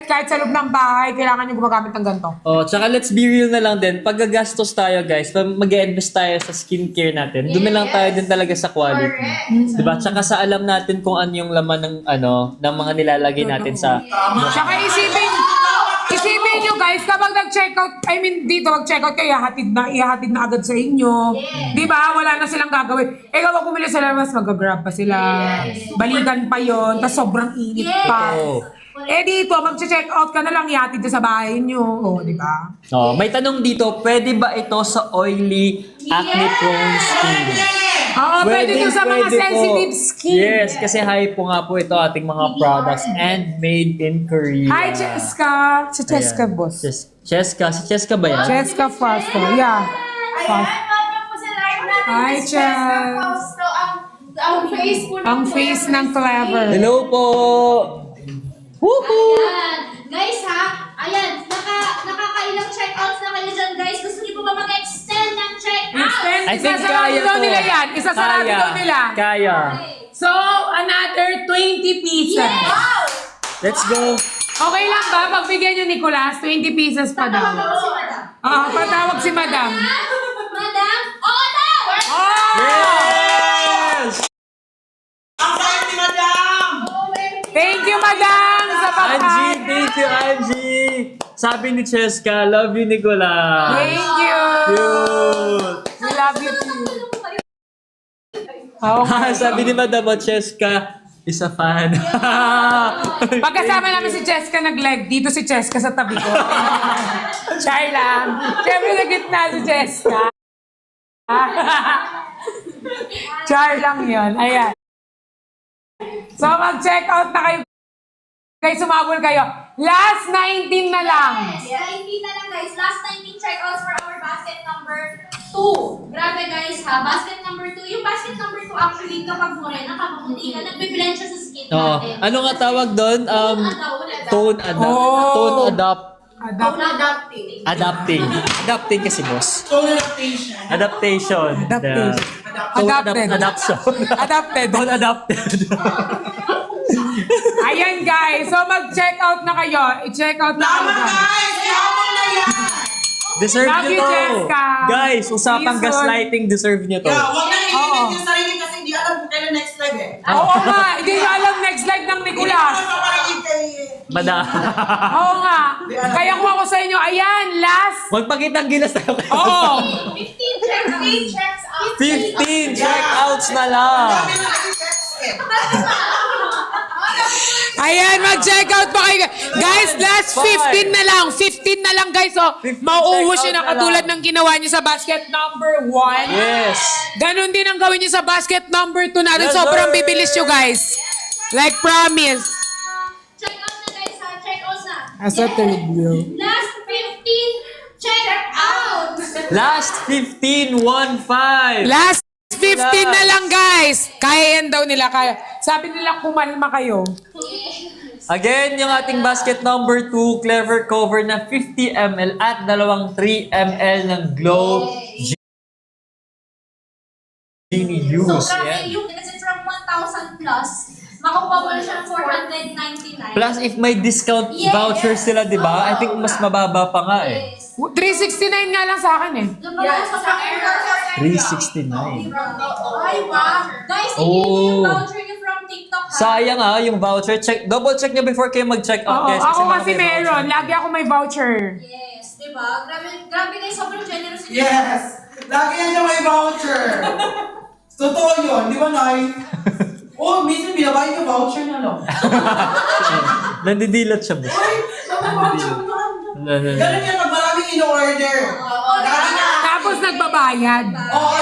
kahit sa loob ng bahay, kailangan nyo gumagamit ng ganito. Oh, tsaka let's be real na lang din. Pag gagastos tayo, guys, pag mag-invest tayo sa skincare natin, dumi lang tayo din talaga sa quality. Diba? Tsaka sa alam natin kung ano yung laman ng ng mga nilalagay natin sa... Tsaka isipin nyo guys, kapag nag-checkout, I mean dito, mag-checkout kayo, ihahatid na agad sa inyo. Di ba? Wala na silang gagawin. Eh kapag pumili sila, mas mag-grab pa sila. Balikan pa yon, tas sobrang init pa. Eh dito, mag-check out ka na lang, ihatid ka sa bahay nyo. O, di ba? Oh, may tanong dito, pwede ba ito sa oily, acne-prone skin? Oo, pwede ito sa mga pwede sensitive po. skin. Yes, kasi high po nga po ito ating mga products and made in Korea. Hi, Cheska. Si Cheska, Ayan. boss. Cheska? Si Cheska ba yan? Cheska Fausto. Yeah. Ayan, welcome po sa live natin. Hi, This is Cheska Chas. Fausto. Ang face po Ang face ng Clever. Hello po! Woohoo! Ayan. Guys ha, ayan, nakakailang checkouts na kayo dyan guys. Gusto niyo po ba mag-extend ng checkout? I think Isasarado kaya daw to. nila yan. Isasarado Kaya. daw nila. Kaya. So, another 20 pieces. Wow! Let's go! Okay lang ba? Pagbigyan niyo Nicolas, 20 pieces pa daw. Tawag ako si Madam. Patawag si Madam. Madam? Oo na! Oh! Yes! Thank you, Madam, sa Angie! pagkain. Thank you, Angie! Sabi ni Cheska, love you, Nicolas! Thank you. Cute! We love you too. Oo nga. Sabi ni Madam Cheska, is a fan. Pagkasama namin si Cheska nag-live, dito si Cheska sa tabi ko. Char lang. Siyempre na gitna si Cheska. Char lang yun. Ayan. So mag-check out na kayo. Guys, sumabol kayo. Last 19 na lang. Yes, 19 na lang guys. Last 19 checkouts for our basket number 2. Grabe guys ha, basket number 2. Yung basket number 2 actually kapag morena, kapag hindi ka, nagbe-blend siya sa skin Oh, natin. ano nga tawag doon? Tone adapt. Oh. Tone adapt. Adapting. Adapting. Adapting kasi, boss. Adaptation. Adaptation. Tone Adapted. adaptation. Adapted. Tone adapted. Ayan guys, so mag-check out na kayo. I-check out na kayo. Deserve Love nyo you, to. Jessica. Guys, usapang Season. gaslighting, deserve nyo to. Yeah, huwag na Oo. i-limit yung sarili kasi hindi alam kung kailan next live eh. Oo nga, hindi ko alam next live ng Hindi Nicolas. ko mapaparinig kay... Mada. Oo nga. Kaya kung ako sa inyo, ayan, last. Magpakitang gilas tayo kayo. Oo. 15 checks out. 15 checkouts na lang. Dami na nag-text eh. Ayan, mag-check out pa kayo. Guys, last 15 na lang. 15 na lang, guys. Oh, 15 mauubos check yun na out na katulad lang. ng ginawa niyo sa basket number 1. Yes. Ganon din ang gawin niyo sa basket number 2 natin. Yes, Sobrang sir. bibilis nyo, guys. Like promise. Check out na guys ha, check out na. As a third view. Last 15 check out. Last 15, 1-5. Last 15 na lang, guys. Kaya yan daw nila. Kaya. Sabi nila, kumalma kayo. Again, yung ating basket number 2, Clever Cover na 50 ml at dalawang 3 ml ng Glow Genie So Use. grabe Yan. yung kasi from 1,000 plus, makukuha mo na siya 499. Plus, if may discount Yes. voucher sila, di ba? I think mas mababa pa nga eh. Yes. 369 nga lang sa akin eh. Lumabas sa air. 369. Ay, wow. Guys, Oh. yung voucher niyo from TikTok ha. Sayang yung voucher. Check, double check nyo before kayo mag-check out, Oo, guys. ako mga kasi may meron. voucher. Lagi ako may voucher. Yes, diba? Grabe guys, sobrang generous niyo. Yes! Lagi yan siya may voucher. Totoo yun, di ba, Nay? Oh, minsan binabayad yung voucher niya, no? Nandidilat siya, boss. Ay, may voucher na. Ganun yan pag maraming in-order. Lagi na. Tapos nagbabayad. Oo,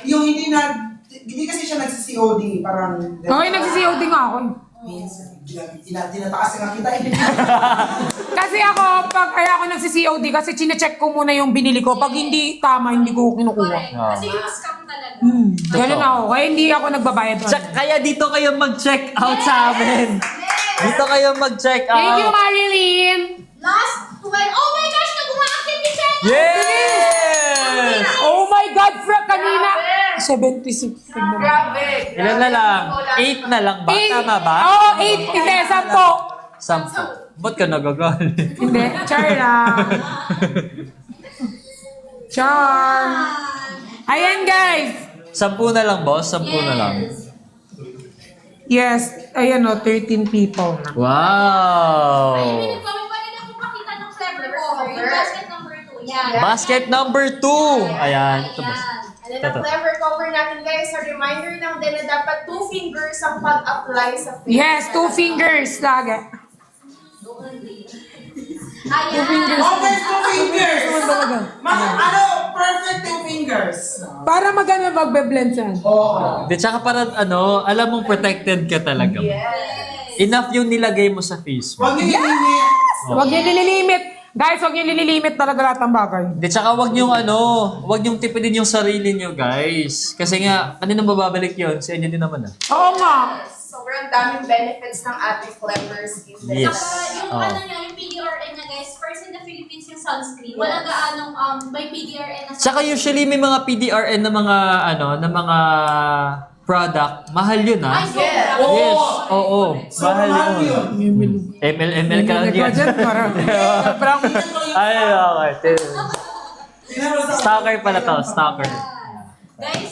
yung hindi kasi siya nagsi-COD, parang... Okay, nagsi-COD nga ako. Minsan, tinataas nga kita eh. Kasi ako, pag kaya ako nagsi-COD kasi chinecheck ko muna yung binili ko. Pag hindi tama, hindi ko kinukuha. Correct. Kasi yung scam talaga. Ganun ako. Kaya hindi ako nagbabayad. Kaya dito kayo mag-check out sa amin. Dito kayo mag-check out. Thank you, Marilyn! Last 12. Oh my gosh, nag-umaakit ni Chen! Yes! Oh my God, Frank, kanina. 76. Ilan na lang? 8 na lang ba? Tama ba? Oo, 8. Hindi, 10. 10. Ba't ka nagagalit? Hindi, char lang. Char. Ayan guys. 10 na lang, boss. 10 na lang. Yes, ayan o, 13 people na. Wow! Ay, minute pa rin ako pakita ng clever cover. Yung basket number 2. Yan. Basket number 2! Ayan. Ito, boss. And then ang clever cover natin guys, a reminder lang din na dapat 2 fingers ang pag-apply sa face. Yes, 2 fingers lagi. Ayan. Okay, 2 fingers. Perfect 2 fingers. Para maganda magbe-blend yan. Oo. Di, tsaka para alam mong protected ka talaga. Enough yung nilagay mo sa face mo. Huwag niyo i-limit. Huwag niyo nililimit. Guys, huwag niyo nililimit talaga lahat ng bagay. Di, tsaka wag niyong tipidin yung sarili niyo, guys. Kasi nga, kanina mababalik yun? Sa inyo din naman ah. Oo nga. Sobrang daming benefits ng ating clever skin. Yes. Saka yung Oo. ano niya, yung PDRN niya guys, first in the Philippines yung sunscreen. Wala gaanong may PDRN na Tsaka usually may mga PDRN na mga product. Mahal yun ah. Ay, sobra. Oo. Yes, oo. Sobrang Mahal yun. ML ka lang yan. Sobrang Ay, okay. Tingnan mo sa... Stalker pala to, stalker. Guys,